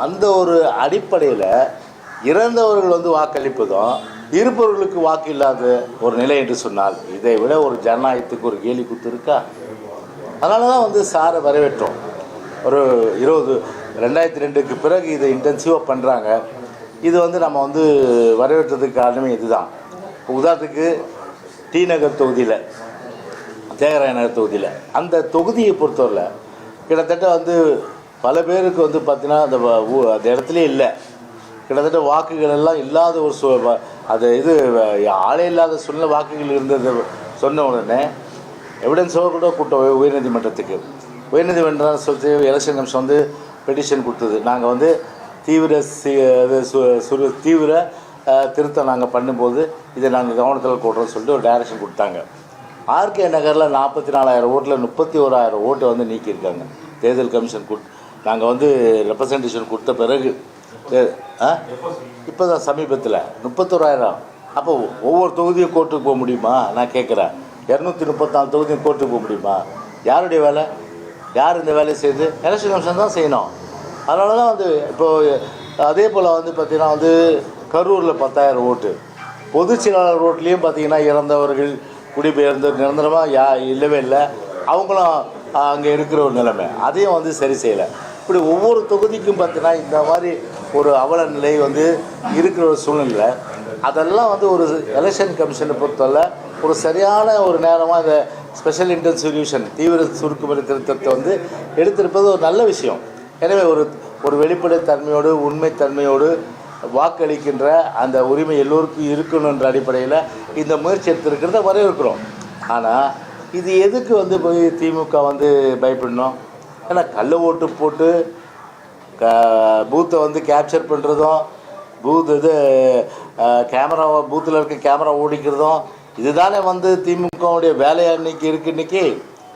அந்த ஒரு அடிப்படையில் இறந்தவர்கள் வந்து வாக்களிப்பதும் இருப்பவர்களுக்கு வாக்கு இல்லாத ஒரு நிலை என்று சொன்னால் இதை விட ஒரு ஜனநாயகத்துக்கு ஒரு கேலி குத்து இருக்கா? அதனால தான் வந்து சாரை வரவேற்றோம். ஒரு 2002க்கு பிறகு இதை இன்டென்சிவாக பண்ணுறாங்க. இது வந்து நம்ம வந்து வரவேற்றதுக்கு காரணமே இதுதான். உதாரணத்துக்கு டி நகர் தொகுதியில், தியாகராய நகர் தொகுதியில், அந்த தொகுதியை பொறுத்தவரை கிட்டத்தட்ட வந்து பல பேருக்கு வந்து பார்த்திங்கன்னா அந்த இடத்துலே இல்லை. கிட்டத்தட்ட வாக்குகள் எல்லாம் இல்லாத ஒரு அது இது ஆளே இல்லாத சூழ்நிலை வாக்குகள் இருந்தது சொன்ன உடனே எவிடன்ஸோடு கூட கூட்டம் உயர்நீதிமன்றத்துக்கு. உயர்நீதிமன்றம் சொல்லி எலெக்ஷன் கமிஷன் வந்து பெட்டிஷன் கொடுத்தது. நாங்கள் வந்து தீவிர திருத்தம் நாங்கள் பண்ணும்போது இதை நாங்கள் கவனத்தில் கொடுறோம்னு சொல்லிட்டு ஒரு டைரக்ஷன் கொடுத்தாங்க. ஆர்கே நகரில் 44,000 ஓட்டில் 31,000 ஓட்டை வந்து நீக்கியிருக்காங்க. தேர்தல் கமிஷன் நாங்கள் வந்து ரெப்ரசன்டேஷன் கொடுத்த பிறகு இப்போ தான் சமீபத்தில் 31,000. அப்போ ஒவ்வொரு தொகுதியும் கோர்ட்டுக்கு போக முடியுமா? நான் கேட்குறேன். 234 தொகுதியும் கோர்ட்டுக்கு போக முடியுமா? யாருடைய வேலை? யார் இந்த வேலையை செய்து? எலெக்ஷன் கமிஷன் தான் செய்யணும். அதனால தான் வந்து இப்போது அதே போல் வந்து பார்த்திங்கன்னா வந்து கரூரில் 10,000 ஓட்டு. பொதுச் செயலாளர் ரோட்லேயும் பார்த்திங்கன்னா இறந்தவர்கள் குடிபெயர்ந்து நிரந்தரமாக இல்லவே இல்லை. அவங்களும் அங்கே இருக்கிற ஒரு நிலைமை, அதையும் வந்து சரி செய்யலை. இப்படி ஒவ்வொரு தொகுதிக்கும் பார்த்தீங்கன்னா இந்த மாதிரி ஒரு அவல நிலை வந்து இருக்கிற ஒரு சூழ்நிலை. அதெல்லாம் வந்து ஒரு எலெக்ஷன் கமிஷனை பொறுத்தவரை ஒரு சரியான ஒரு நேரமாக இந்த ஸ்பெஷல் இன்டென்சிவ்யூஷன் தீவிர சுருக்குமுறை திருத்தத்தை வந்து எடுத்திருப்பது ஒரு நல்ல விஷயம். எனவே ஒரு வெளிப்படைத்தன்மையோடு உண்மைத்தன்மையோடு வாக்களிக்கின்ற அந்த உரிமை எல்லோருக்கும் இருக்கணுன்ற அடிப்படையில் இந்த முயற்சி எடுத்திருக்கிறத வரவேற்கிறோம். ஆனால் இது எதுக்கு வந்து போய் திமுக வந்து பயப்படணும்? ஏன்னா கள்ள ஓட்டு போட்டு பூத்தை வந்து கேப்சர் பண்ணுறதும், கேமராவை பூத்தில் இருக்க கேமரா ஓடிக்கிறதும் இதுதானே வந்து திமுகவுடைய வேலையாக இன்றைக்கி இருக்குது. இன்றைக்கி